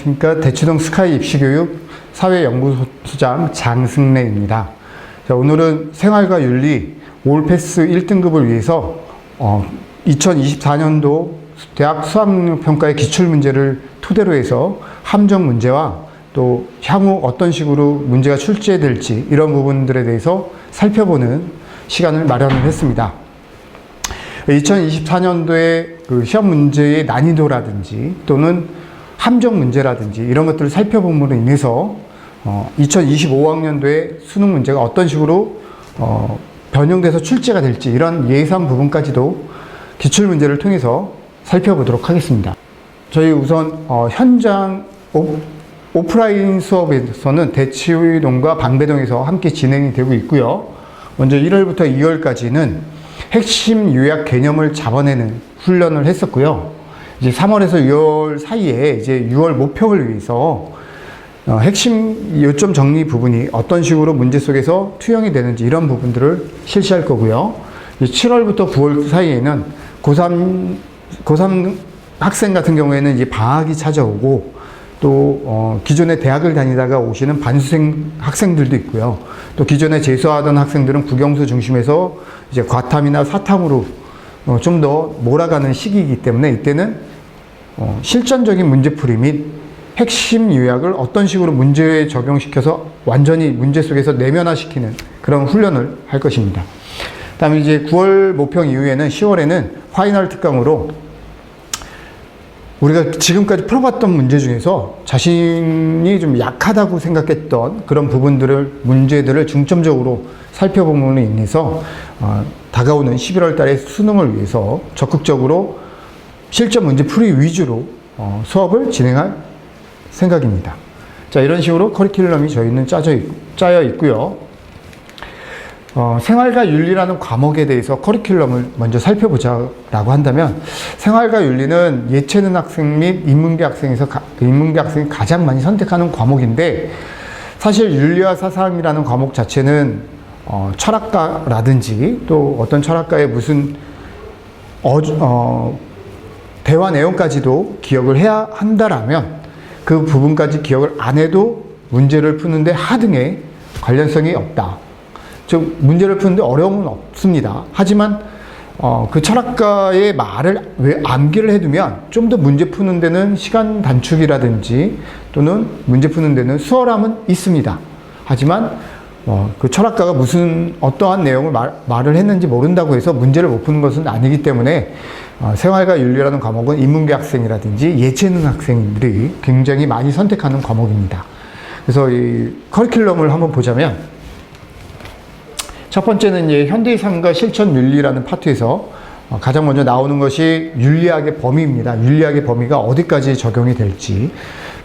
안녕하십니까. 대치동 스카이 입시교육 사회연구소장 장승래입니다. 자, 오늘은 생활과 윤리 올패스 1등급을 위해서 2024년도 대학 수학능력평가의 기출문제를 토대로 해서 함정 문제와 또 향후 어떤 식으로 문제가 출제될지 이런 부분들에 대해서 살펴보는 시간을 마련을 했습니다. 2024년도에 그 시험 문제의 난이도라든지 또는 함정 문제라든지 이런 것들을 살펴봄으로 인해서 2025학년도에 수능 문제가 어떤 식으로 변형돼서 출제가 될지 이런 예상 부분까지도 기출 문제를 통해서 살펴보도록 하겠습니다. 저희 우선 현장 오프라인 수업에서는 대치동과 방배동에서 함께 진행이 되고 있고요. 먼저 1월부터 2월까지는 핵심 요약 개념을 잡아내는 훈련을 했었고요. 이제 3월에서 6월 사이에 이제 6월 모평을 위해서 핵심 요점 정리 부분이 어떤 식으로 문제 속에서 투영이 되는지 이런 부분들을 실시할 거고요. 이제 7월부터 9월 사이에는 고3 학생 같은 경우에는 이제 방학이 찾아오고 또 기존에 대학을 다니다가 오시는 반수생 학생들도 있고요. 또 기존에 재수하던 학생들은 국영수 중심에서 이제 과탐이나 사탐으로 좀 더 몰아가는 시기이기 때문에 이때는 실전적인 문제풀이 및 핵심 요약을 어떤 식으로 문제에 적용시켜서 완전히 문제 속에서 내면화시키는 그런 훈련을 할 것입니다. 다음에 이제 9월 모평 이후에는 10월에는 파이널 특강으로 우리가 지금까지 풀어봤던 문제 중에서 자신이 좀 약하다고 생각했던 그런 문제들을 중점적으로 살펴봄으로 인해서 다가오는 11월 달에 수능을 위해서 적극적으로 실전 문제 풀이 위주로 수업을 진행할 생각입니다. 자, 이런 식으로 커리큘럼이 저희는 짜여 있고요. 생활과 윤리라는 과목에 대해서 커리큘럼을 먼저 살펴보자라고 한다면 생활과 윤리는 예체능 학생 및 인문계 학생이 가장 많이 선택하는 과목인데 사실 윤리와 사상이라는 과목 자체는 철학가라든지 또 어떤 철학가의 무슨 대화 내용까지도 기억을 해야 한다라면 그 부분까지 기억을 안 해도 문제를 푸는데 하등의 관련성이 없다. 즉 문제를 푸는데 어려움은 없습니다. 하지만 그 철학가의 말을 왜 암기를 해두면 좀 더 문제 푸는 데는 시간 단축이라든지 또는 문제 푸는 데는 수월함은 있습니다. 하지만 그 철학가가 어떠한 내용을 말을 했는지 모른다고 해서 문제를 못 푸는 것은 아니기 때문에 생활과 윤리라는 과목은 인문계 학생이라든지 예체능 학생들이 굉장히 많이 선택하는 과목입니다. 그래서 이 커리큘럼을 한번 보자면 첫 번째는 이제 현대의 삶과 실천 윤리라는 파트에서 가장 먼저 나오는 것이 윤리학의 범위입니다. 윤리학의 범위가 어디까지 적용이 될지,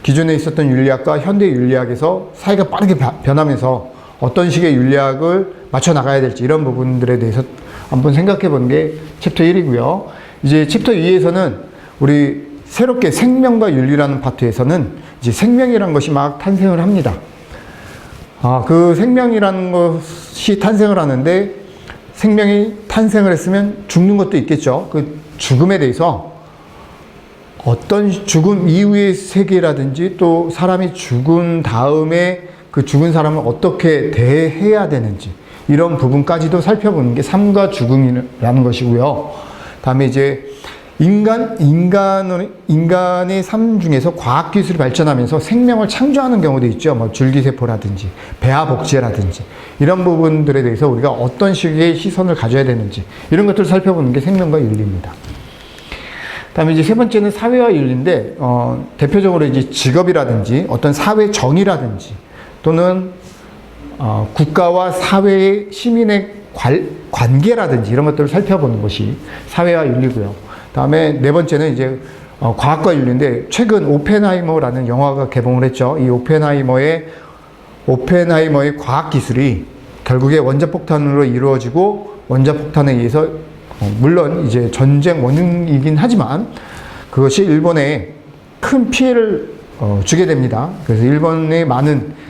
기존에 있었던 윤리학과 현대 윤리학에서 사회가 빠르게 변하면서 어떤 식의 윤리학을 맞춰 나가야 될지 이런 부분들에 대해서 한번 생각해 보는 게 챕터 1이고요. 이제 챕터 2에서는 우리 새롭게 생명과 윤리라는 파트에서는 이제 생명이라는 것이 막 탄생을 합니다. 그 생명이라는 것이 탄생을 하는데 생명이 탄생을 했으면 죽는 것도 있겠죠. 그 죽음에 대해서 어떤 죽음 이후의 세계라든지 또 사람이 죽은 다음에 그 죽은 사람을 어떻게 대해야 되는지 이런 부분까지도 살펴보는 게 삶과 죽음이라는 것이고요. 다음에 이제 인간의 삶 중에서 과학기술이 발전하면서 생명을 창조하는 경우도 있죠. 뭐 줄기세포라든지 배아복제라든지 이런 부분들에 대해서 우리가 어떤 식의 시선을 가져야 되는지 이런 것들을 살펴보는 게 생명과 윤리입니다. 다음에 이제 세 번째는 사회와 윤리인데 대표적으로 이제 직업이라든지 어떤 사회 정의라든지 또는 국가와 사회의 시민의 관계라든지 이런 것들을 살펴보는 것이 사회와 윤리고요. 다음에 네 번째는 이제 과학과 윤리인데 최근 오펜하이머라는 영화가 개봉을 했죠. 이 오펜하이머의 과학 기술이 결국에 원자폭탄으로 이루어지고 원자폭탄에 의해서 물론 이제 전쟁 원인이긴 하지만 그것이 일본에 큰 피해를 주게 됩니다. 그래서 일본의 많은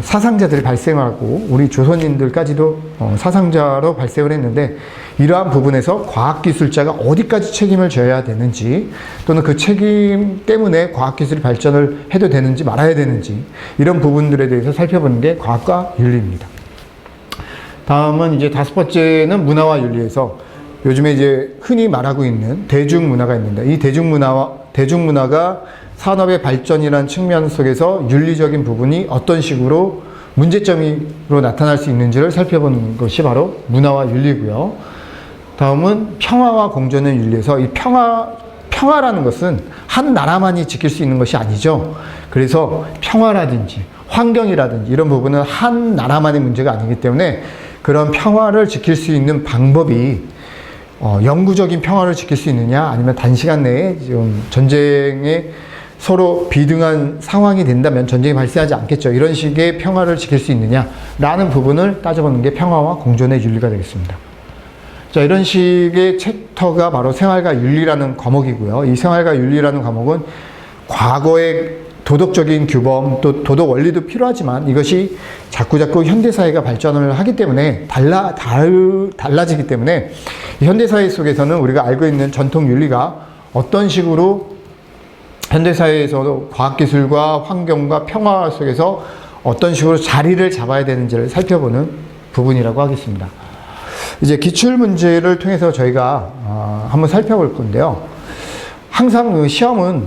사상자들이 발생하고 우리 조선인들까지도 사상자로 발생을 했는데, 이러한 부분에서 과학기술자가 어디까지 책임을 져야 되는지, 또는 그 책임 때문에 과학기술이 발전을 해도 되는지 말아야 되는지, 이런 부분들에 대해서 살펴보는 게 과학과 윤리입니다. 다음은 이제 5번째는 문화와 윤리에서 요즘에 이제 흔히 말하고 있는 대중문화가 있는데, 이 대중문화가 산업의 발전이라는 측면 속에서 윤리적인 부분이 어떤 식으로 문제점으로 나타날 수 있는지를 살펴보는 것이 바로 문화와 윤리고요. 다음은 평화와 공존의 윤리에서 이 평화라는 것은 한 나라만이 지킬 수 있는 것이 아니죠. 그래서 평화라든지 환경이라든지 이런 부분은 한 나라만의 문제가 아니기 때문에 그런 평화를 지킬 수 있는 방법이 영구적인 평화를 지킬 수 있느냐, 아니면 단시간 내에 지금 전쟁에 서로 비등한 상황이 된다면 전쟁이 발생하지 않겠죠. 이런 식의 평화를 지킬 수 있느냐라는 부분을 따져보는 게 평화와 공존의 윤리가 되겠습니다. 자, 이런 식의 챕터가 바로 생활과 윤리라는 과목이고요. 이 생활과 윤리라는 과목은 과거의 도덕적인 규범, 또 도덕 원리도 필요하지만 이것이 자꾸자꾸 현대사회가 발전을 하기 때문에 달라지기 때문에 현대사회 속에서는 우리가 알고 있는 전통 윤리가 어떤 식으로 현대사회에서도 과학기술과 환경과 평화 속에서 어떤 식으로 자리를 잡아야 되는지를 살펴보는 부분이라고 하겠습니다. 이제 기출문제를 통해서 저희가 한번 살펴볼 건데요. 항상 그 시험은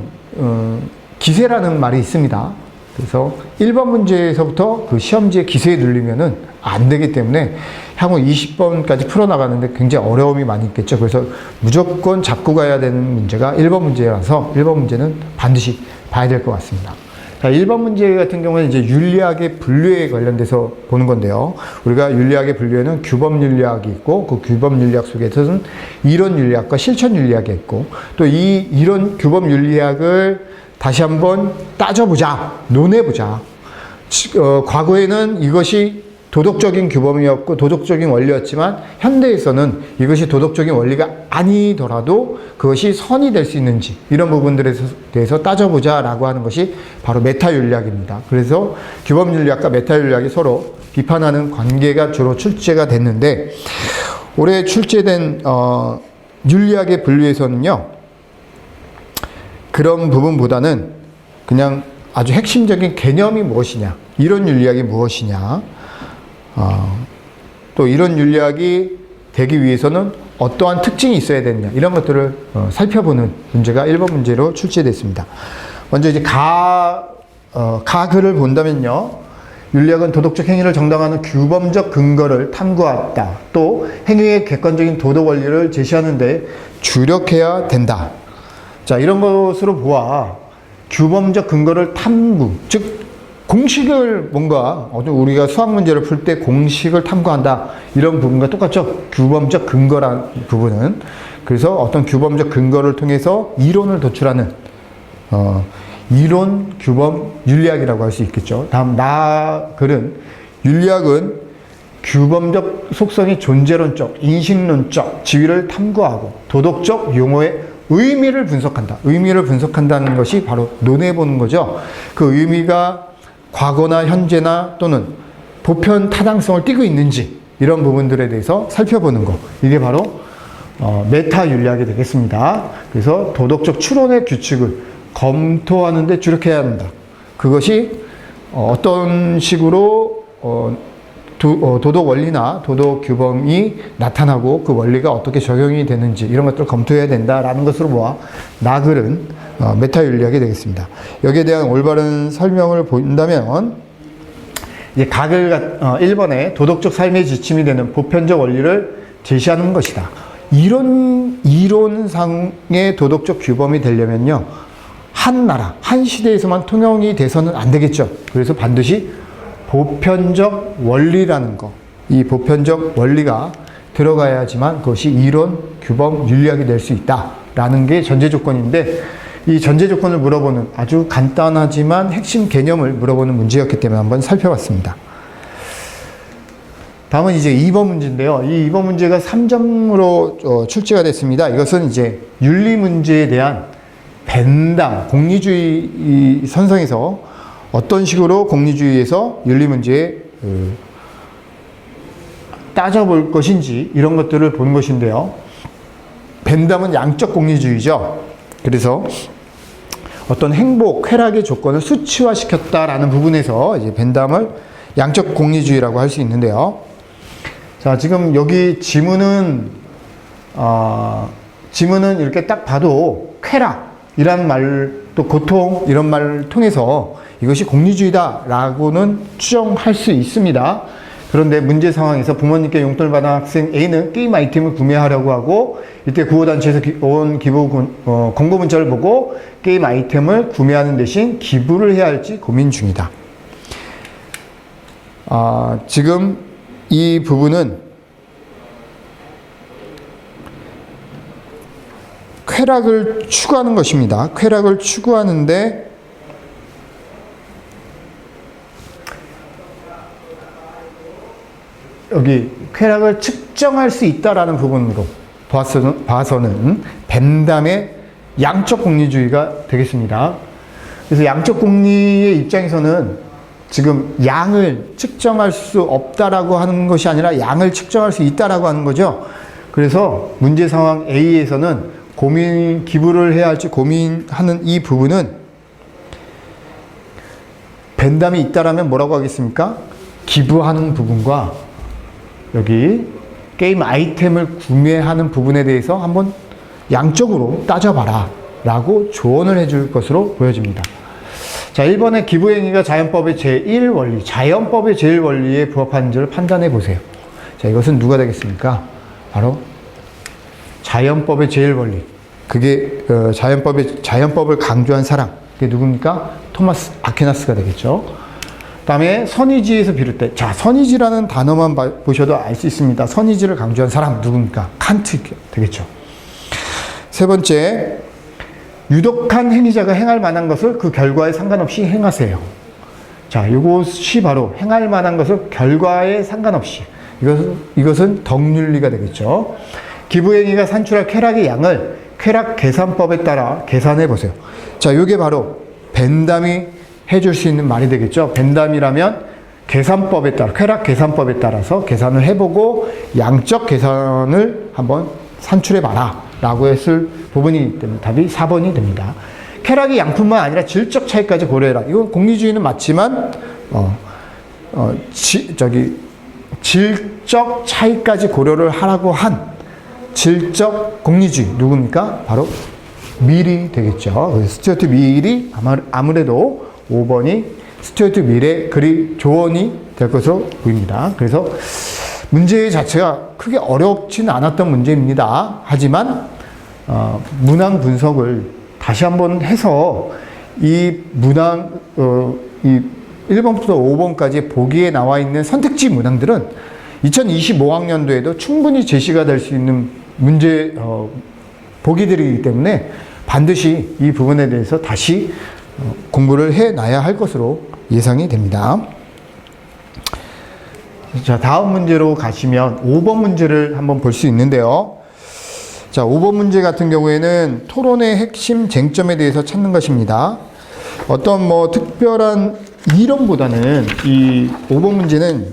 기세라는 말이 있습니다. 그래서 1번 문제에서부터 그 시험지에 기세에 눌리면은 안 되기 때문에 향후 20번까지 풀어나가는데 굉장히 어려움이 많이 있겠죠. 그래서 무조건 잡고 가야 되는 문제가 1번 문제라서 1번 문제는 반드시 봐야 될 것 같습니다. 자, 1번 문제 같은 경우는 이제 윤리학의 분류에 관련돼서 보는 건데요. 우리가 윤리학의 분류에는 규범 윤리학이 있고, 그 규범 윤리학 속에서는 이론 윤리학과 실천 윤리학이 있고, 또 이 이론 규범 윤리학을 다시 한번 따져보자, 논해보자. 과거에는 이것이 도덕적인 규범이었고 도덕적인 원리였지만 현대에서는 이것이 도덕적인 원리가 아니더라도 그것이 선이 될 수 있는지, 이런 부분들에 대해서 따져보자라고 하는 것이 바로 메타윤리학입니다. 그래서 규범윤리학과 메타윤리학이 서로 비판하는 관계가 주로 출제가 됐는데, 올해 출제된 윤리학의 분류에서는요, 그런 부분보다는 그냥 아주 핵심적인 개념이 무엇이냐, 이런 윤리학이 무엇이냐, 또 이런 윤리학이 되기 위해서는 어떠한 특징이 있어야 되느냐, 이런 것들을 살펴보는 문제가 1번 문제로 출제됐습니다. 먼저 이제 가글을 본다면요, 윤리학은 도덕적 행위를 정당화하는 규범적 근거를 탐구하다. 또 행위의 객관적인 도덕 원리를 제시하는데 주력해야 된다. 자, 이런 것으로 보아 규범적 근거를 탐구, 즉 공식을 뭔가 우리가 수학 문제를 풀 때 공식을 탐구한다, 이런 부분과 똑같죠. 규범적 근거란 부분은. 그래서 어떤 규범적 근거를 통해서 이론을 도출하는 이론 규범 윤리학이라고 할 수 있겠죠. 다음 글은 윤리학은 규범적 속성이 존재론적, 인식론적 지위를 탐구하고 도덕적 용어의 의미를 분석한다. 의미를 분석한다는 것이 바로 논해보는 거죠. 그 의미가 과거나 현재나 또는 보편 타당성을 띠고 있는지, 이런 부분들에 대해서 살펴보는 것. 이게 바로 메타 윤리학이 되겠습니다. 그래서 도덕적 추론의 규칙을 검토하는 데 주력해야 한다. 그것이 어떤 식으로 도덕 원리나 도덕 규범이 나타나고 그 원리가 어떻게 적용이 되는지, 이런 것들을 검토해야 된다라는 것으로 모아 나글은 메타 윤리학이 되겠습니다. 여기에 대한 올바른 설명을 본다면, 이제 가글 1번에 도덕적 삶의 지침이 되는 보편적 원리를 제시하는 것이다. 이론상의 도덕적 규범이 되려면요, 한 나라, 한 시대에서만 통용이 돼서는 안 되겠죠. 그래서 반드시 보편적 원리라는 거, 이 보편적 원리가 들어가야지만 그것이 이론, 규범, 윤리학이 될 수 있다라는 게 전제 조건인데, 이 전제 조건을 물어보는 아주 간단하지만 핵심 개념을 물어보는 문제였기 때문에 한번 살펴봤습니다. 다음은 이제 2번 문제인데요. 이 2번 문제가 3점으로 출제가 됐습니다. 이것은 이제 윤리 문제에 대한 벤당, 공리주의 선상에서 어떤 식으로 공리주의에서 윤리문제에 따져볼 것인지 이런 것들을 보는 것인데요. 벤담은 양적 공리주의죠. 그래서 어떤 행복, 쾌락의 조건을 수치화시켰다라는 부분에서 이제 벤담을 양적 공리주의라고 할 수 있는데요. 자, 지금 여기 지문은 이렇게 딱 봐도 쾌락이란 말, 또 고통 이런 말을 통해서 이것이 공리주의다라고는 추정할 수 있습니다. 그런데 문제 상황에서 부모님께 용돈을 받은 학생 A는 게임 아이템을 구매하려고 하고 이때 구호단체에서 온 기부 공고 문자를 보고 게임 아이템을 구매하는 대신 기부를 해야 할지 고민 중이다. 지금 이 부분은 쾌락을 추구하는 것입니다. 쾌락을 추구하는데 여기 쾌락을 측정할 수 있다라는 부분으로 봐서는 벤담의 양적 공리주의가 되겠습니다. 그래서 양적 공리의 입장에서는 지금 양을 측정할 수 없다라고 하는 것이 아니라 양을 측정할 수 있다라고 하는 거죠. 그래서 문제 상황 A에서는 기부를 해야 할지 고민하는 이 부분은 벤담이 있다라면 뭐라고 하겠습니까? 기부하는 부분과 여기 게임 아이템을 구매하는 부분에 대해서 한번 양적으로 따져봐라 라고 조언을 해줄 것으로 보여집니다. 자, 1번의 기부행위가 자연법의 제1원리, 자연법의 제1원리에 부합하는지를 판단해 보세요. 자, 이것은 누가 되겠습니까? 바로 자연법의 제1원리. 그게 자연법을 강조한 사람. 그게 누굽니까? 토마스 아퀴나스가 되겠죠. 다음에 선의지에서 비롯돼. 자, 선의지라는 단어만 보셔도 알 수 있습니다. 선의지를 강조한 사람 누굽니까? 칸트 되겠죠. 세 번째, 유독한 행위자가 행할 만한 것을 그 결과에 상관없이 행하세요. 자, 이것이 바로 행할 만한 것을 결과에 상관없이. 이것은 덕윤리가 되겠죠. 기부행위가 산출할 쾌락의 양을 쾌락 계산법에 따라 계산해 보세요. 자, 이게 바로 벤담이 해줄 수 있는 말이 되겠죠. 벤담이라면 계산법에 따라, 쾌락 계산법에 따라서 계산을 해보고 양적 계산을 한번 산출해봐라 라고 했을 부분이기 때문에 답이 4번이 됩니다. 쾌락의 양뿐만 아니라 질적 차이까지 고려해라. 이건 공리주의는 맞지만 질적 차이까지 고려를 하라고 한 질적 공리주의 누굽니까? 바로 밀이 되겠죠. 스튜어트 밀이 아무래도 5번이 스튜어트 밀의 글이 조언이 될 것으로 보입니다. 그래서 문제 자체가 크게 어렵지는 않았던 문제입니다. 하지만 문항 분석을 다시 한번 해서 이 문항 이 1번부터 5번까지 보기에 나와 있는 선택지 문항들은 2025학년도에도 충분히 제시가 될 수 있는 문제 보기들이기 때문에 반드시 이 부분에 대해서 다시 공부를 해놔야 할 것으로 예상이 됩니다. 자, 다음 문제로 가시면 5번 문제를 한번 볼 수 있는데요. 자, 5번 문제 같은 경우에는 토론의 핵심 쟁점에 대해서 찾는 것입니다. 어떤 특별한 이론보다는 이 5번 문제는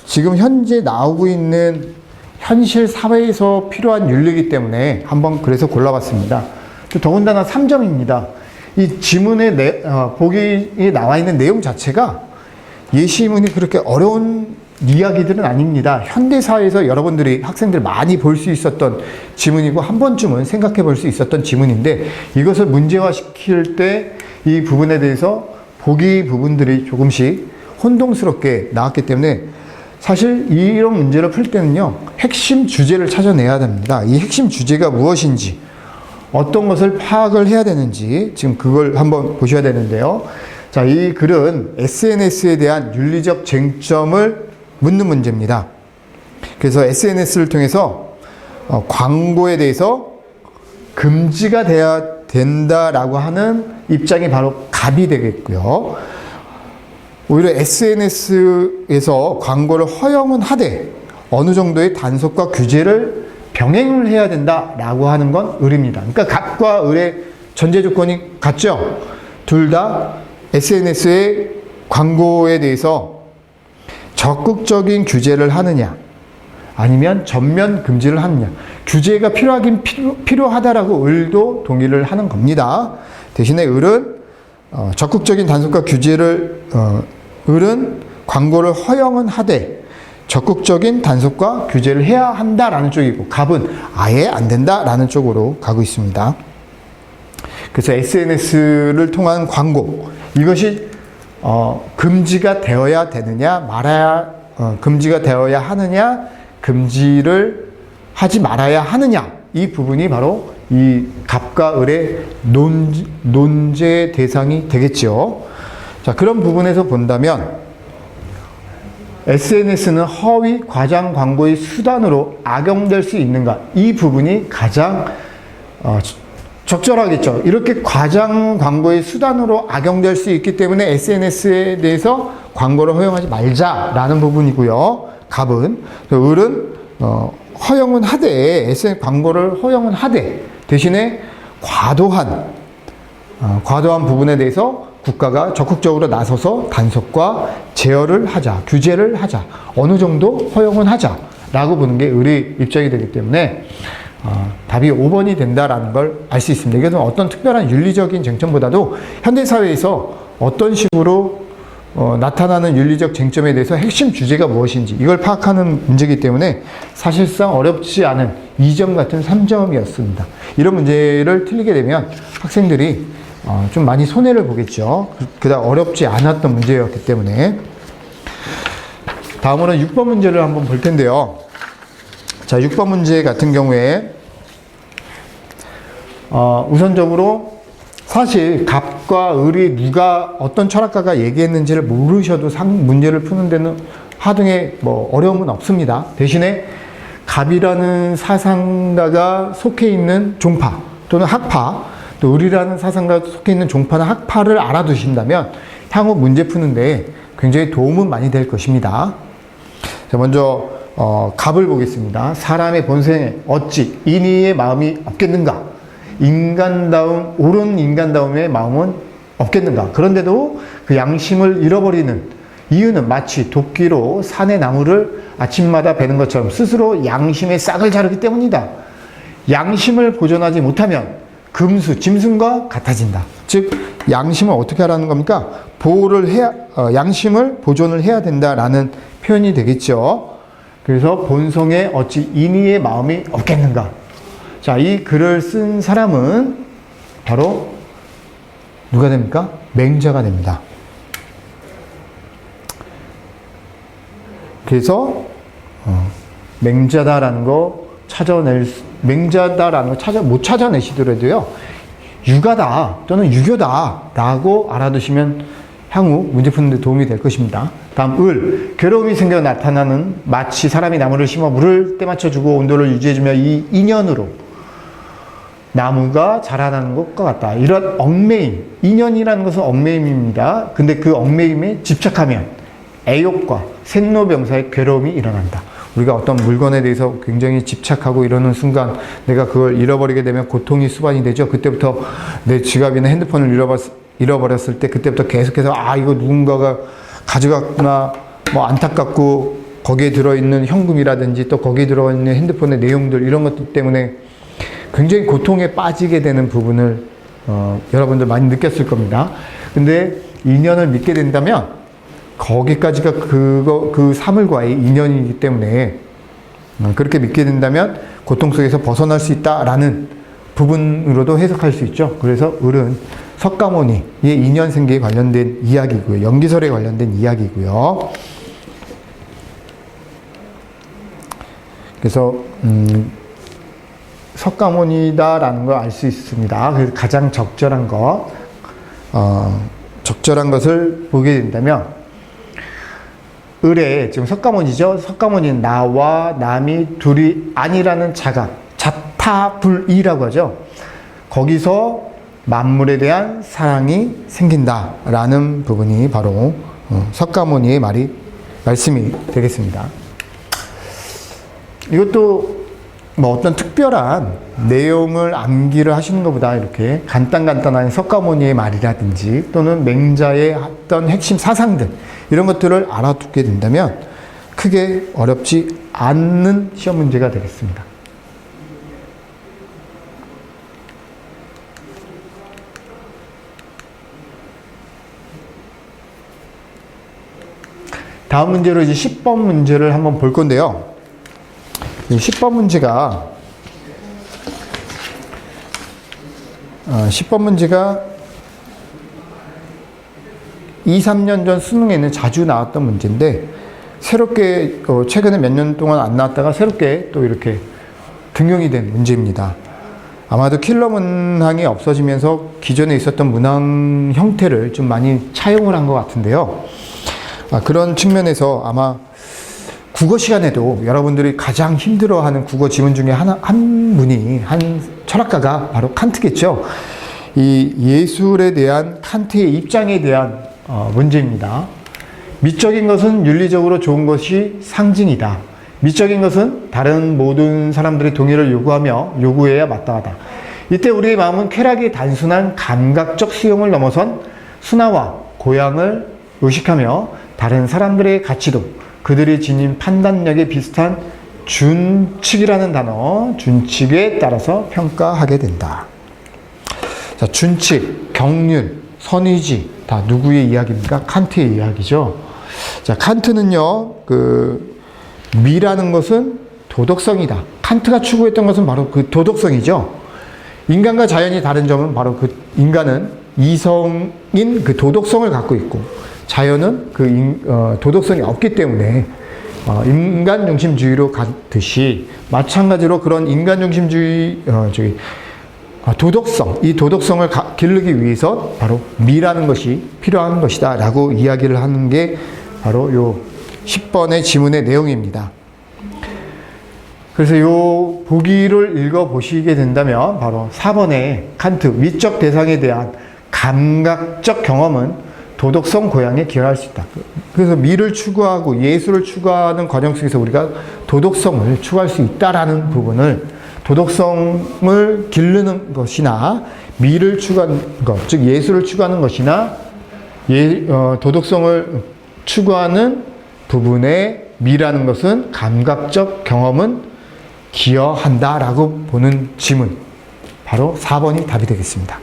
지금 현재 나오고 있는 현실 사회에서 필요한 윤리이기 때문에 한번 그래서 골라봤습니다. 또 더군다나 3점입니다. 이 지문에 보기에 나와 있는 내용 자체가 예시문이 그렇게 어려운 이야기들은 아닙니다. 현대사회에서 여러분들이 학생들 많이 볼 수 있었던 지문이고 한 번쯤은 생각해 볼 수 있었던 지문인데 이것을 문제화시킬 때 이 부분에 대해서 보기 부분들이 조금씩 혼동스럽게 나왔기 때문에 사실 이런 문제를 풀 때는요, 핵심 주제를 찾아내야 됩니다. 이 핵심 주제가 무엇인지, 어떤 것을 파악을 해야 되는지, 지금 그걸 한번 보셔야 되는데요. 자, 이 글은 SNS에 대한 윤리적 쟁점을 묻는 문제입니다. 그래서 SNS를 통해서 광고에 대해서 금지가 돼야 된다라고 하는 입장이 바로 갑이 되겠고요. 오히려 SNS에서 광고를 허용은 하되 어느 정도의 단속과 규제를 병행을 해야 된다라고 하는 건 을입니다. 그러니까 갑과 을의 전제 조건이 같죠? 둘 다 SNS에 광고에 대해서 적극적인 규제를 하느냐, 아니면 전면 금지를 하느냐. 규제가 필요하다라고 을도 동의를 하는 겁니다. 대신에 을은 적극적인 단속과 규제를 을은 광고를 허용은 하되 적극적인 단속과 규제를 해야 한다라는 쪽이고, 갑은 아예 안 된다라는 쪽으로 가고 있습니다. 그래서 SNS를 통한 광고, 이것이 금지가 되어야 되느냐 말아야 금지가 되어야 하느냐, 금지를 하지 말아야 하느냐, 이 부분이 바로 이 갑과 을의 논제 대상이 되겠죠. 자, 그런 부분에서 본다면 SNS는 허위 과장 광고의 수단으로 악용될 수 있는가, 이 부분이 가장 적절하겠죠. 이렇게 과장 광고의 수단으로 악용될 수 있기 때문에 SNS에 대해서 광고를 허용하지 말자라는 부분이고요. 갑은. 을은 허용은 하되, SNS 광고를 허용은 하되, 대신에 과도한 부분에 대해서 국가가 적극적으로 나서서 단속과 제어를 하자, 규제를 하자, 어느 정도 허용은 하자라고 보는 게 을의 입장이 되기 때문에 답이 5번이 된다라는 걸 알 수 있습니다. 이것은 어떤 특별한 윤리적인 쟁점보다도 현대사회에서 어떤 식으로 나타나는 윤리적 쟁점에 대해서 핵심 주제가 무엇인지 이걸 파악하는 문제이기 때문에 사실상 어렵지 않은 2점 같은 3점이었습니다. 이런 문제를 틀리게 되면 학생들이 좀 많이 손해를 보겠죠. 그다음 어렵지 않았던 문제였기 때문에. 다음으로는 6번 문제를 한번 볼 텐데요. 자, 6번 문제 같은 경우에 우선적으로 사실 갑과 을이 누가 어떤 철학가가 얘기했는지를 모르셔도 문제를 푸는 데는 하등의 어려움은 없습니다. 대신에 갑이라는 사상가가 속해 있는 종파 또는 학파, 또 을이라는 사상가가 속해 있는 종파나 학파를 알아두신다면 향후 문제 푸는데 굉장히 도움은 많이 될 것입니다. 자, 먼저 갑을 보겠습니다. 사람의 본성에 어찌 인의의 마음이 없겠는가? 옳은 인간다움의 마음은 없겠는가? 그런데도 그 양심을 잃어버리는 이유는 마치 도끼로 산의 나무를 아침마다 베는 것처럼 스스로 양심의 싹을 자르기 때문이다. 양심을 보존하지 못하면 금수, 짐승과 같아진다. 즉, 양심을 어떻게 하라는 겁니까? 양심을 보존을 해야 된다라는 표현이 되겠죠. 그래서 본성에 어찌 인의의 마음이 없겠는가? 자, 이 글을 쓴 사람은 바로 누가 됩니까? 맹자가 됩니다. 그래서 맹자다라는 거 못 찾아내시더라도요, 유가다 또는 유교다라고 알아두시면 향후 문제 푸는 데 도움이 될 것입니다. 다음 을, 괴로움이 생겨 나타나는 마치 사람이 나무를 심어 물을 때 맞춰주고 온도를 유지해주며 이 인연으로 나무가 자라나는 것과 같다. 이런 얽매임, 인연이라는 것은 얽매임입니다. 근데 그 얽매임에 집착하면 애욕과 생로병사의 괴로움이 일어난다. 우리가 어떤 물건에 대해서 굉장히 집착하고 이러는 순간 내가 그걸 잃어버리게 되면 고통이 수반이 되죠. 그때부터 내 지갑이나 핸드폰을 잃어버렸을 때 그때부터 계속해서 이거 누군가가 가져갔구나, 안타깝고 거기에 들어있는 현금이라든지 또 거기에 들어있는 핸드폰의 내용들, 이런 것들 때문에 굉장히 고통에 빠지게 되는 부분을 여러분들 많이 느꼈을 겁니다. 근데 인연을 믿게 된다면 거기까지가 그 사물과의 인연이기 때문에 그렇게 믿게 된다면 고통 속에서 벗어날 수 있다라는 부분으로도 해석할 수 있죠. 그래서 을은 석가모니의 인연생계에 관련된 이야기고요. 연기설에 관련된 이야기고요. 그래서 석가모니다라는 걸 알 수 있습니다. 그래서 가장 적절한 것을 보게 된다면 을에 지금 석가모니죠. 석가모니는 나와 남이 둘이 아니라는 자각, 자타불이라고 하죠. 거기서 만물에 대한 사랑이 생긴다라는 부분이 바로 석가모니의 말씀이 되겠습니다. 이것도 뭐 어떤 특별한 내용을 암기를 하시는 것보다 이렇게 간단한 석가모니의 말이라든지 또는 맹자의 어떤 핵심 사상들 이런 것들을 알아두게 된다면 크게 어렵지 않는 시험 문제가 되겠습니다. 다음 문제로 이제 10번 문제를 한번 볼 건데요. 이 10번 문제가 2, 3년 전 수능에는 자주 나왔던 문제인데 새롭게 최근에 몇 년 동안 안 나왔다가 새롭게 또 이렇게 등용이 된 문제입니다. 아마도 킬러 문항이 없어지면서 기존에 있었던 문항 형태를 좀 많이 차용을 한 것 같은데요. 그런 측면에서 아마 국어 시간에도 여러분들이 가장 힘들어하는 국어 지문 중에 한 분이 한 철학가가 바로 칸트겠죠. 이 예술에 대한 칸트의 입장에 대한 문제입니다. 미적인 것은 윤리적으로 좋은 것이 상징이다. 미적인 것은 다른 모든 사람들의 동의를 요구하며 요구해야 마땅하다. 이때 우리의 마음은 쾌락의 단순한 감각적 수용을 넘어선 순화와 고양을 의식하며 다른 사람들의 가치도 그들이 지닌 판단력에 비슷한 준칙이라는 단어, 준칙에 따라서 평가하게 된다. 자, 준칙, 경륜, 선의지 다 누구의 이야기입니까? 칸트의 이야기죠. 자, 칸트는요, 미라는 것은 도덕성이다. 칸트가 추구했던 것은 바로 그 도덕성이죠. 인간과 자연이 다른 점은 바로 그 인간은 이성인 그 도덕성을 갖고 있고 자연은 도덕성이 없기 때문에 인간 중심주의로 갔듯이 마찬가지로 그런 인간 중심주의 도덕성, 이 도덕성을 기르기 위해서 바로 미라는 것이 필요한 것이다 라고 이야기를 하는 게 바로 요 10번의 지문의 내용입니다. 그래서 요 보기를 읽어보시게 된다면 바로 4번의 칸트, 미적 대상에 대한 감각적 경험은 도덕성 고양에 기여할 수 있다. 그래서 미를 추구하고 예술을 추구하는 과정 속에서 우리가 도덕성을 추구할 수 있다라는 부분을 도덕성을 기르는 것이나 미를 추구하는 것, 즉 예술을 추구하는 것이나 도덕성을 추구하는 부분에 미라는 것은 감각적 경험은 기여한다라고 보는 지문, 바로 4번이 답이 되겠습니다.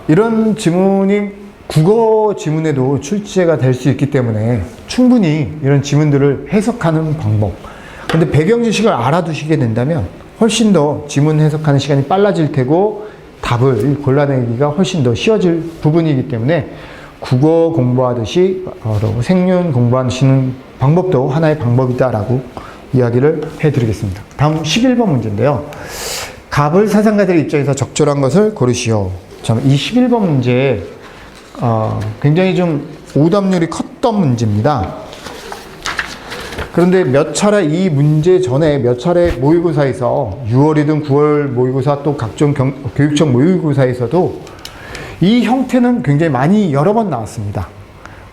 이런 지문이 국어 지문에도 출제가 될 수 있기 때문에 충분히 이런 지문들을 해석하는 방법, 근데 배경 지식을 알아두시게 된다면 훨씬 더 지문 해석하는 시간이 빨라질 테고 답을 골라내기가 훨씬 더 쉬워질 부분이기 때문에 국어 공부하듯이 바로 생륜 공부하시는 방법도 하나의 방법이다라고 이야기를 해드리겠습니다. 다음 11번 문제인데요. 갑을 사상가들의 입장에서 적절한 것을 고르시오. 이 11번 문제 굉장히 좀 오답률이 컸던 문제입니다. 그런데 몇 차례 이 문제 전에 몇 차례 모의고사에서 6월이든 9월 모의고사 또 각종 교육청 모의고사에서도 이 형태는 굉장히 많이 여러 번 나왔습니다.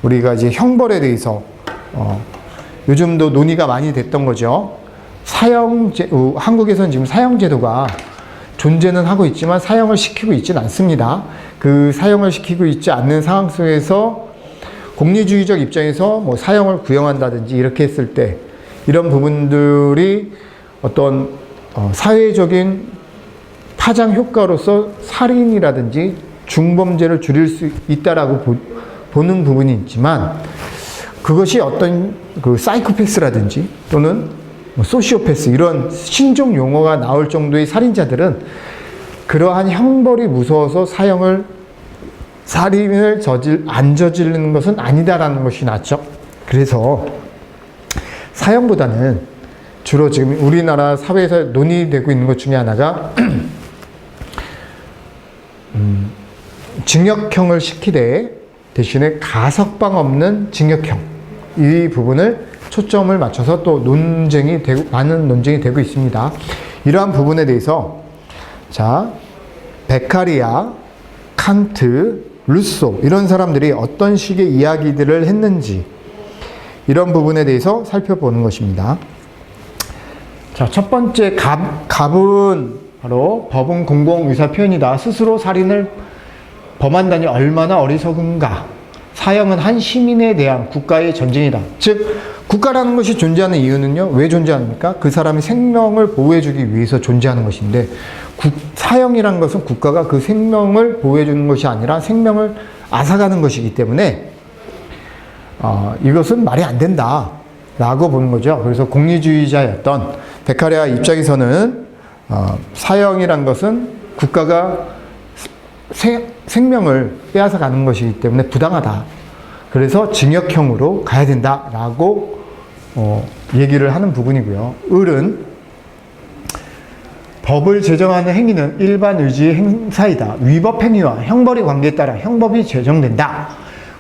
우리가 이제 형벌에 대해서 요즘도 논의가 많이 됐던 거죠. 한국에서는 지금 사형제도가 존재는 하고 있지만 사형을 시키고 있지는 않습니다. 그 사형을 시키고 있지 않는 상황 속에서 공리주의적 입장에서 뭐 사형을 구형한다든지 이렇게 했을 때 이런 부분들이 어떤 사회적인 파장 효과로서 살인이라든지 중범죄를 줄일 수 있다라고 보는 부분이 있지만 그것이 어떤 사이코패스라든지 또는 소시오패스 이런 신종 용어가 나올 정도의 살인자들은 그러한 형벌이 무서워서 살인을 안 저지르는 것은 아니다라는 것이 낫죠. 그래서 사형보다는 주로 지금 우리나라 사회에서 논의되고 있는 것 중에 하나가 징역형을 시키되 대신에 가석방 없는 징역형, 이 부분을 초점을 맞춰서 또 많은 논쟁이 되고 있습니다. 이러한 부분에 대해서 베카리아, 칸트, 루소 이런 사람들이 어떤 식의 이야기들을 했는지 이런 부분에 대해서 살펴보는 것입니다. 자, 첫 번째 갑은 바로 법은 공공의사 표현이다. 스스로 살인을 범한다니 얼마나 어리석은가. 사형은 한 시민에 대한 국가의 전쟁이다. 즉 국가라는 것이 존재하는 이유는요. 왜 존재합니까? 그 사람의 생명을 보호해주기 위해서 존재하는 것인데 사형이라는 것은 국가가 그 생명을 보호해주는 것이 아니라 생명을 앗아가는 것이기 때문에 이것은 말이 안 된다 라고 보는 거죠. 그래서 공리주의자였던 베카리아 입장에서는 사형이란 것은 국가가 생명을 빼앗아 가는 것이기 때문에 부당하다. 그래서 징역형으로 가야 된다라고 얘기를 하는 부분이고요. 을은 법을 제정하는 행위는 일반 의지의 행사이다. 위법 행위와 형벌의 관계에 따라 형법이 제정된다.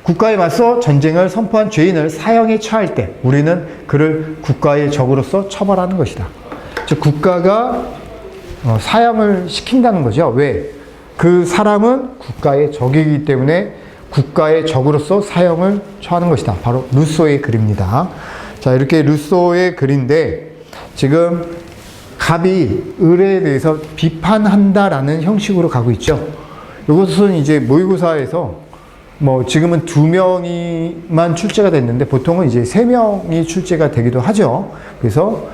국가에 맞서 전쟁을 선포한 죄인을 사형에 처할 때 우리는 그를 국가의 적으로서 처벌하는 것이다. 즉 국가가 사형을 시킨다는 거죠. 왜? 그 사람은 국가의 적이기 때문에 국가의 적으로서 사형을 처하는 것이다. 바로 루소의 글입니다. 자, 이렇게 루소의 글인데 지금 갑이 을에 대해서 비판한다라는 형식으로 가고 있죠. 이것은 이제 모의고사에서 지금은 2명이만 출제가 됐는데 보통은 이제 3명이 출제가 되기도 하죠. 그래서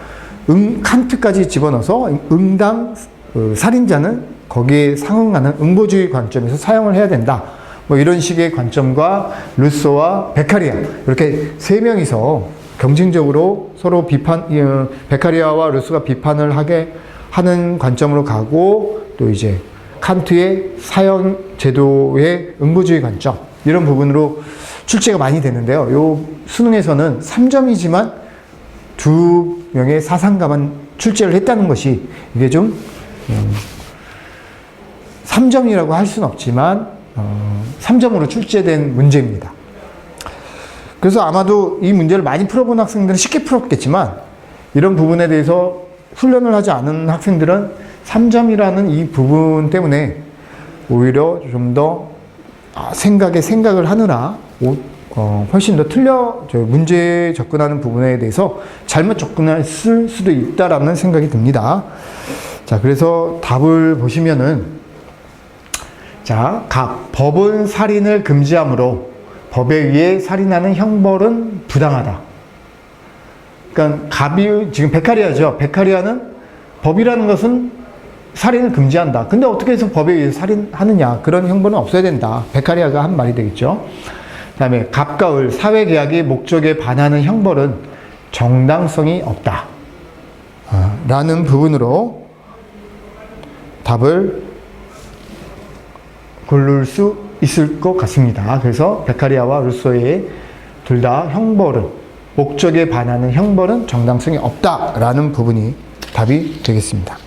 칸트까지 집어넣어서 응당 살인자는 거기에 상응하는 응보주의 관점에서 사용을 해야 된다. 이런 식의 관점과 루소와 베카리아 이렇게 3명이서 경쟁적으로 서로 베카리아와 루소가 비판을 하게 하는 관점으로 가고 또 이제 칸트의 사형 제도의 응보주의 관점 이런 부분으로 출제가 많이 되는데요. 요 수능에서는 3점이지만 2명의 사상가만 출제를 했다는 것이 이게 좀 3점이라고 할 수는 없지만 3점으로 출제된 문제입니다. 그래서 아마도 이 문제를 많이 풀어본 학생들은 쉽게 풀었겠지만 이런 부분에 대해서 훈련을 하지 않은 학생들은 3점이라는 이 부분 때문에 오히려 좀 더 생각을 하느라 훨씬 더 문제에 접근하는 부분에 대해서 잘못 접근했을 수도 있다라는 생각이 듭니다. 자, 그래서 답을 보시면은 자, 법은 살인을 금지하므로 법에 의해 살인하는 형벌은 부당하다. 그러니까 갑이 지금 베카리아죠. 베카리아는 법이라는 것은 살인을 금지한다. 근데 어떻게 해서 법에 의해 살인하느냐. 그런 형벌은 없어야 된다. 베카리아가 한 말이 되겠죠. 그 다음에 갑과 을 사회계약의 목적에 반하는 형벌은 정당성이 없다. 라는 부분으로 답을 고를 수 있을 것 같습니다. 그래서 베카리아와 루소의 둘 다 형벌은 목적에 반하는 형벌은 정당성이 없다라는 부분이 답이 되겠습니다.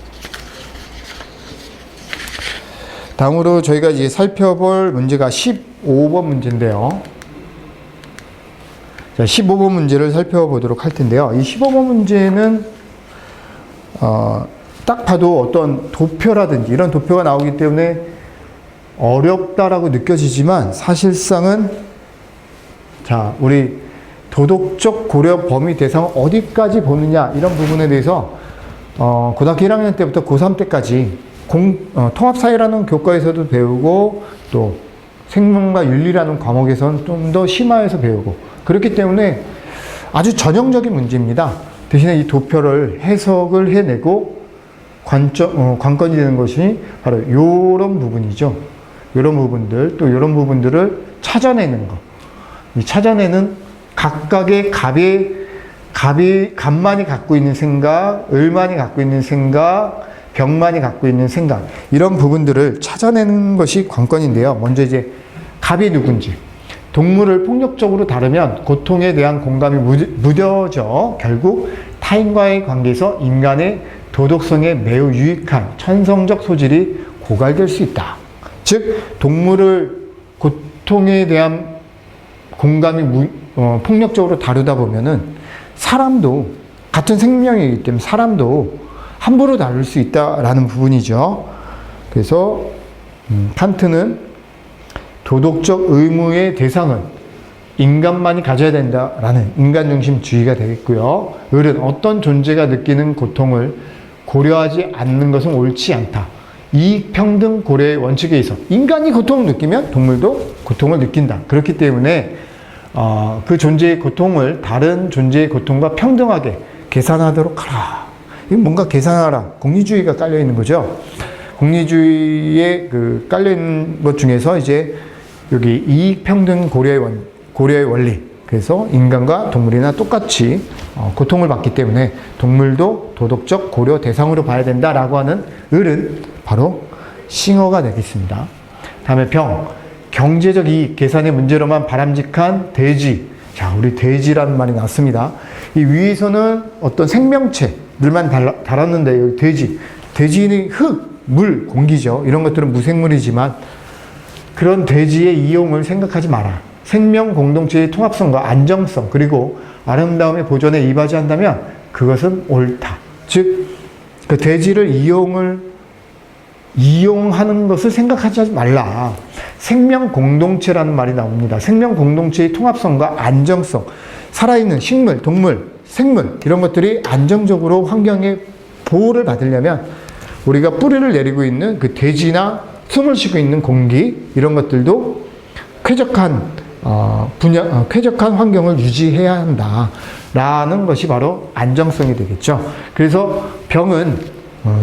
다음으로 저희가 이제 살펴볼 문제가 15번 문제인데요. 자, 15번 문제를 살펴보도록 할 텐데요. 이 15번 문제는 딱 봐도 어떤 도표라든지 이런 도표가 나오기 때문에 어렵다라고 느껴지지만 사실상은 자, 우리 도덕적 고려 범위 대상을 어디까지 보느냐 이런 부분에 대해서 고등학교 1학년 때부터 고3 때까지 통합사회라는 교과에서도 배우고 또 생명과 윤리라는 과목에서는 좀 더 심화해서 배우고 그렇기 때문에 아주 전형적인 문제입니다. 대신에 이 도표를 해석을 해내고 관건이 되는 것이 바로 이런 부분이죠. 이런 부분들, 또 이런 부분들을 찾아내는 것. 이 찾아내는 각각의 갑만이 갖고 있는 생각, 을만이 갖고 있는 생각, 병만이 갖고 있는 생각, 이런 부분들을 찾아내는 것이 관건인데요. 먼저 이제 갑이 누군지. 동물을 폭력적으로 다루면 고통에 대한 공감이 무뎌져 결국 타인과의 관계에서 인간의 도덕성에 매우 유익한 천성적 소질이 고갈될 수 있다. 즉 동물을 고통에 대한 공감이 폭력적으로 다루다 보면은 사람도 같은 생명이기 때문에 사람도 함부로 다룰 수 있다라는 부분이죠. 그래서 칸트는 도덕적 의무의 대상은 인간만이 가져야 된다라는 인간중심주의가 되겠고요. 을은 어떤 존재가 느끼는 고통을 고려하지 않는 것은 옳지 않다. 이익평등 고려의 원칙에 있어 인간이 고통을 느끼면 동물도 고통을 느낀다. 그렇기 때문에 그 존재의 고통을 다른 존재의 고통과 평등하게 계산하도록 하라. 이건 뭔가 계산하라. 공리주의가 깔려 있는 거죠. 공리주의에 그 깔려 있는 것 중에서 이제 여기 이익평등 고려의 원리. 그래서 인간과 동물이나 똑같이 고통을 받기 때문에 동물도 도덕적 고려 대상으로 봐야 된다라고 하는 을은 바로 싱어가 되겠습니다. 다음에 병, 경제적 이익 계산의 문제로만 바람직한 돼지. 자, 우리 돼지라는 말이 나왔습니다. 이 위에서는 어떤 생명체들만 달았는데 여기 돼지. 돼지는 흙, 물, 공기죠. 이런 것들은 무생물이지만 그런 돼지의 이용을 생각하지 마라. 생명 공동체의 통합성과 안정성 그리고 아름다움의 보존에 이바지한다면 그것은 옳다. 즉, 그 돼지를 이용하는 것을 생각하지 말라. 생명 공동체라는 말이 나옵니다. 생명 공동체의 통합성과 안정성, 살아있는 식물, 동물, 생물 이런 것들이 안정적으로 환경의 보호를 받으려면 우리가 뿌리를 내리고 있는 그 돼지나 숨을 쉬고 있는 공기 이런 것들도 쾌적한 쾌적한 환경을 유지해야 한다라는 것이 바로 안정성이 되겠죠. 그래서 병은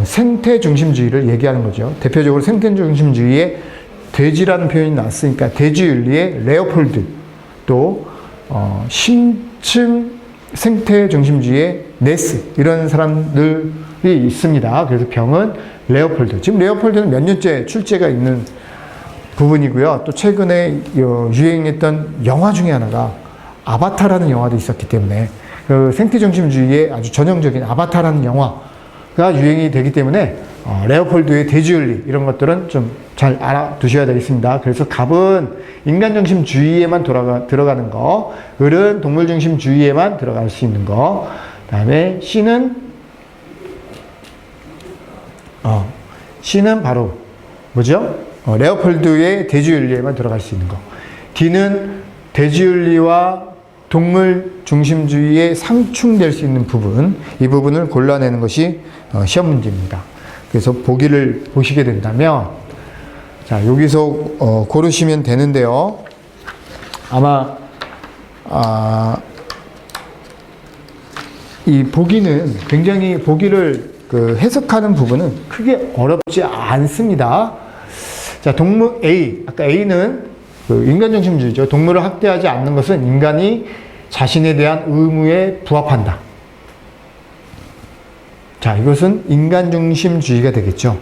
생태 중심주의를 얘기하는 거죠. 대표적으로 생태 중심주의에 돼지라는 표현이 나왔으니까 돼지윤리의 레오폴드, 또 심층 생태 중심주의의 네스 이런 사람들이 있습니다. 그래서 병은 레오폴드. 지금 레오폴드는 몇 년째 출제가 있는 부분이고요. 또 최근에 유행했던 영화 중에 하나가 아바타라는 영화도 있었기 때문에 그 생태 중심주의의 아주 전형적인 아바타라는 영화가 유행이 되기 때문에 레오폴드의 돼지윤리 이런 것들은 좀 잘 알아두셔야 되겠습니다. 그래서 갑은 인간중심주의에만 들어가는 거, 을은 동물중심주의에만 들어갈 수 있는 거, 그 다음에 C는 바로 뭐죠? 레오폴드의 돼지윤리에만 들어갈 수 있는 거. D는 돼지윤리와 동물중심주의에 상충될 수 있는 부분, 이 부분을 골라내는 것이 시험 문제입니다. 그래서 보기를 보시게 된다면 자, 여기서 고르시면 되는데요. 아마 이 보기는 굉장히 보기를 해석하는 부분은 크게 어렵지 않습니다. 자, 동물 A. 아까 A는 인간중심주의죠. 동물을 학대하지 않는 것은 인간이 자신에 대한 의무에 부합한다. 자, 이것은 인간중심주의가 되겠죠.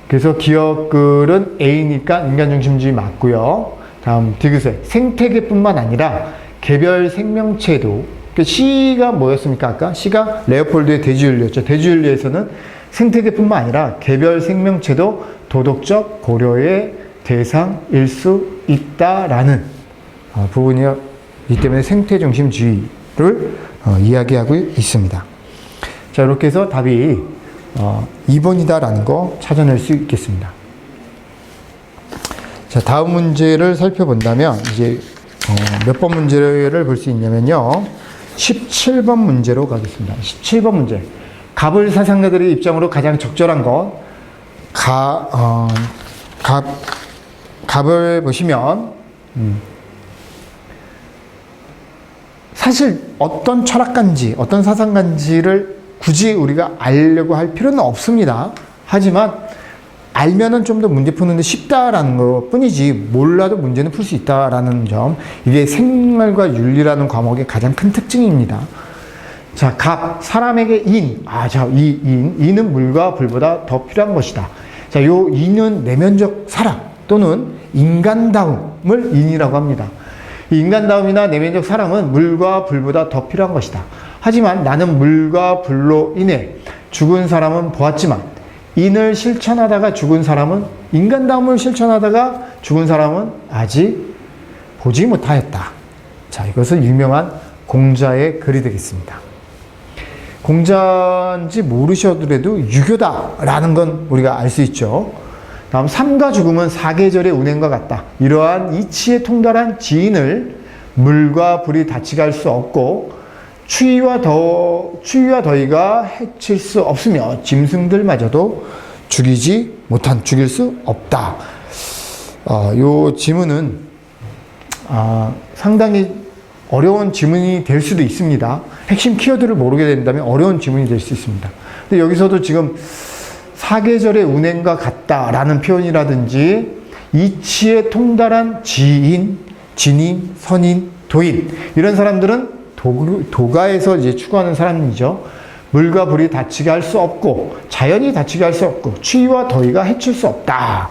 그래서 기억글은 A니까 인간중심주의 맞고요. 다음 디귿에 생태계뿐만 아니라 개별 생명체도 C가 뭐였습니까? 아까 C가 레오폴드의 돼지윤리였죠. 돼지윤리에서는 생태계뿐만 아니라 개별 생명체도 도덕적 고려의 대상일 수 있다라는 부분이기 때문에 생태중심주의를 이야기하고 있습니다. 자, 이렇게 해서 답이 2번이다라는 거 찾아낼 수 있겠습니다. 자, 다음 문제를 살펴본다면 이제 몇 번 문제를 볼 수 있냐면요. 17번 문제로 가겠습니다. 17번 문제. 갑을 사상가들의 입장으로 가장 적절한 것. 갑을 보시면 사실 어떤 철학가인지 어떤 사상가인지를 굳이 우리가 알려고 할 필요는 없습니다. 하지만 알면은 좀 더 문제 푸는데 쉽다라는 것 뿐이지 몰라도 문제는 풀 수 있다라는 점, 이게 생활과 윤리라는 과목의 가장 큰 특징입니다. 자, 갑, 사람에게 인. 인은 물과 불보다 더 필요한 것이다. 자, 요 인은 내면적 사랑 또는 인간다움을 인이라고 합니다. 이 인간다움이나 내면적 사랑은 물과 불보다 더 필요한 것이다. 하지만 나는 물과 불로 인해 죽은 사람은 보았지만 인을 실천하다가 죽은 사람은, 인간다움을 실천하다가 죽은 사람은 아직 보지 못하였다. 자, 이것은 유명한 공자의 글이 되겠습니다. 공자인지 모르셔더라도 유교다라는 건 우리가 알 수 있죠. 다음 삶과 죽음은 사계절의 운행과 같다. 이러한 이치에 통달한 지인을 물과 불이 다치게 할 수 없고 추위와 더위가 해칠 수 없으며 짐승들마저도 죽일 수 없다. 요 지문은 상당히 어려운 지문이 될 수도 있습니다. 핵심 키워드를 모르게 된다면 어려운 지문이 될 수 있습니다. 근데 여기서도 지금 사계절의 운행과 같다라는 표현이라든지 이치에 통달한 지인, 진인, 선인, 도인 이런 사람들은 도가에서 이제 추구하는 사람이죠. 물과 불이 다치게 할 수 없고 자연이 다치게 할 수 없고 추위와 더위가 해칠 수 없다.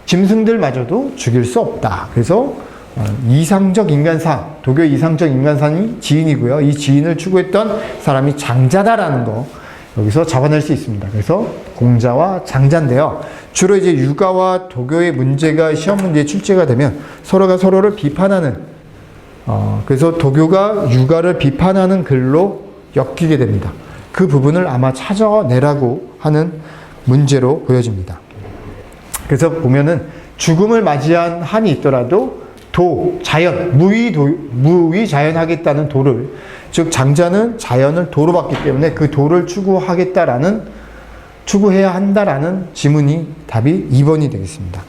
짐승들마저도 죽일 수 없다. 그래서 이상적 인간상, 도교의 이상적 인간상이 지인이고요. 이 지인을 추구했던 사람이 장자다라는 거 여기서 잡아낼 수 있습니다. 그래서 공자와 장자인데요. 주로 이제 육아와 도교의 문제가 시험 문제에 출제가 되면 서로가 서로를 비판하는 그래서 도교가 육아를 비판하는 글로 엮이게 됩니다. 그 부분을 아마 찾아내라고 하는 문제로 보여집니다. 그래서 보면은 죽음을 맞이한 한이 있더라도 자연, 무위자연하겠다는 도를, 즉 장자는 자연을 도로 봤기 때문에 그 도를 추구해야 한다라는 지문이 답이 2번이 되겠습니다.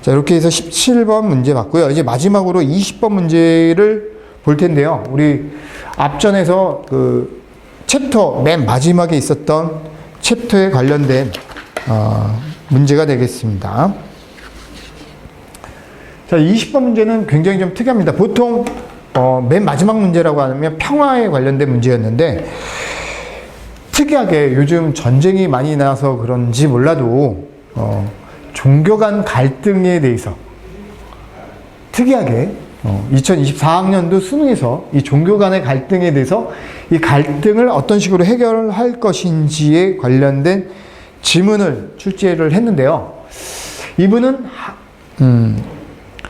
자, 이렇게 해서 17번 문제 봤고요. 이제 마지막으로 20번 문제를 볼 텐데요. 우리 앞전에서 그 챕터 맨 마지막에 있었던 챕터에 관련된 문제가 되겠습니다. 자, 20번 문제는 굉장히 좀 특이합니다. 보통 맨 마지막 문제라고 하면 평화에 관련된 문제였는데 특이하게 요즘 전쟁이 많이 나서 그런지 몰라도 종교 간 갈등에 대해서 특이하게 2024학년도 수능에서 이 종교 간의 갈등에 대해서 이 갈등을 어떤 식으로 해결할 것인지에 관련된 지문을 출제를 했는데요. 이분은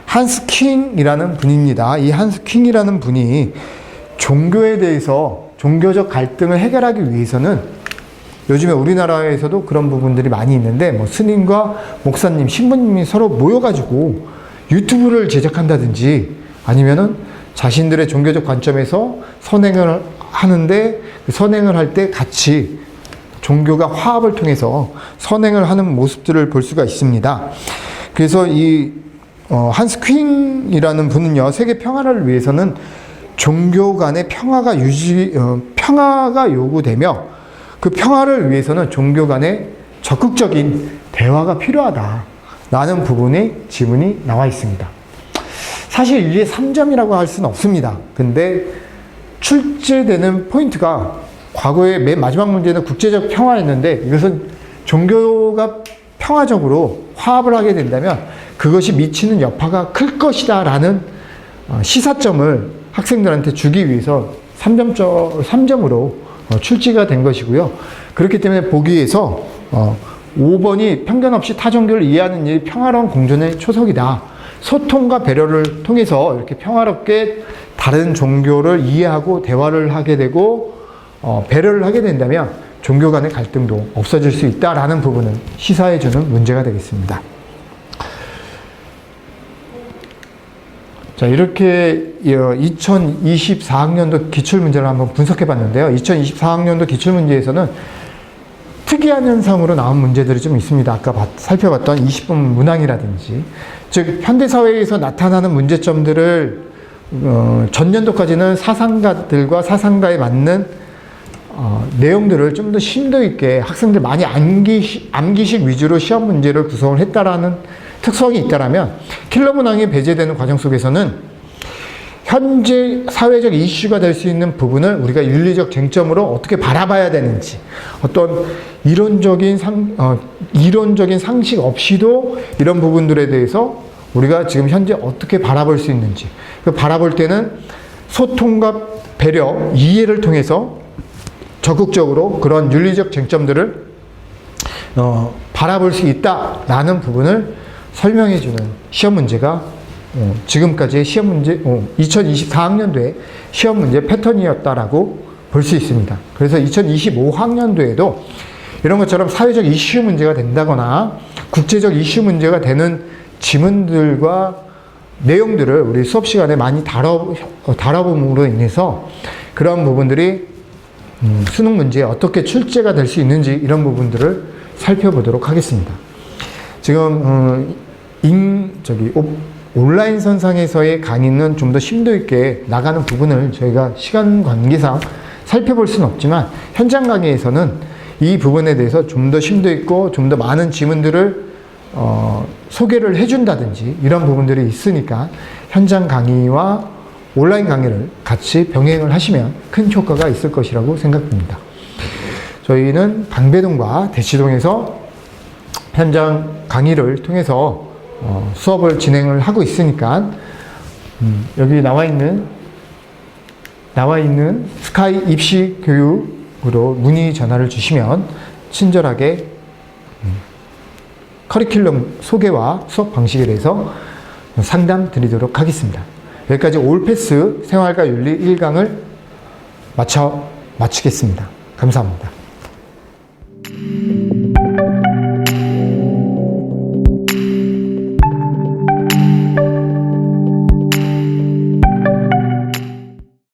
한스 킹이라는 분입니다. 이 한스 킹이라는 분이 종교에 대해서 종교적 갈등을 해결하기 위해서는 요즘에 우리나라에서도 그런 부분들이 많이 있는데 뭐 스님과 목사님, 신부님이 서로 모여가지고 유튜브를 제작한다든지 아니면은 자신들의 종교적 관점에서 선행을 하는데 그 선행을 할 때 같이 종교가 화합을 통해서 선행을 하는 모습들을 볼 수가 있습니다. 그래서 이 한스 퀸이라는 분은요, 세계 평화를 위해서는 종교 간의 평화가 요구되며 그 평화를 위해서는 종교 간의 적극적인 대화가 필요하다라는 부분의 지문이 나와 있습니다. 사실 이게 3점이라고 할 수는 없습니다. 근데 출제되는 포인트가 과거에 맨 마지막 문제는 국제적 평화였는데 이것은 종교가 평화적으로 화합을 하게 된다면 그것이 미치는 여파가 클 것이다 라는 시사점을 학생들한테 주기 위해서 3점으로 출제가 된 것이고요. 그렇기 때문에 보기에서 5번이 편견 없이 타 종교를 이해하는 일이 평화로운 공존의 초석이다. 소통과 배려를 통해서 이렇게 평화롭게 다른 종교를 이해하고 대화를 하게 되고 배려를 하게 된다면 종교 간의 갈등도 없어질 수 있다라는 부분을 시사해주는 문제가 되겠습니다. 자, 이렇게 2024학년도 기출문제를 한번 분석해 봤는데요. 2024학년도 기출문제에서는 특이한 현상으로 나온 문제들이 좀 있습니다. 아까 살펴봤던 20번 문항이라든지, 즉 현대사회에서 나타나는 문제점들을 전년도까지는 사상가들과 사상가에 맞는 내용들을 좀 더 심도 있게 학생들 많이 암기식 위주로 시험 문제를 구성을 했다라는 특성이 있다라면 킬러 문항이 배제되는 과정 속에서는 현재 사회적 이슈가 될 수 있는 부분을 우리가 윤리적 쟁점으로 어떻게 바라봐야 되는지, 어떤 이론적인 상식 없이도 이런 부분들에 대해서 우리가 지금 현재 어떻게 바라볼 수 있는지, 그 바라볼 때는 소통과 배려, 이해를 통해서 적극적으로 그런 윤리적 쟁점들을 바라볼 수 있다라는 부분을 설명해주는 시험 문제가 지금까지의 시험 문제, 2024학년도의 시험 문제 패턴이었다라고 볼 수 있습니다. 그래서 2025학년도에도 이런 것처럼 사회적 이슈 문제가 된다거나 국제적 이슈 문제가 되는 지문들과 내용들을 우리 수업 시간에 많이 다뤄봄으로 인해서 그런 부분들이 수능 문제에 어떻게 출제가 될 수 있는지 이런 부분들을 살펴보도록 하겠습니다. 지금 온라인 선상에서의 강의는 좀 더 심도 있게 나가는 부분을 저희가 시간 관계상 살펴볼 수는 없지만 현장 강의에서는 이 부분에 대해서 좀 더 심도 있고 좀 더 많은 지문들을 소개를 해준다든지 이런 부분들이 있으니까 현장 강의와 온라인 강의를 같이 병행을 하시면 큰 효과가 있을 것이라고 생각됩니다. 저희는 방배동과 대치동에서 현장 강의를 통해서 수업을 진행을 하고 있으니까 여기 나와 있는 스카이 입시 교육으로 문의 전화를 주시면 친절하게 커리큘럼 소개와 수업 방식에 대해서 상담 드리도록 하겠습니다. 여기까지 올패스 생활과 윤리 1강을 마치겠습니다. 감사합니다.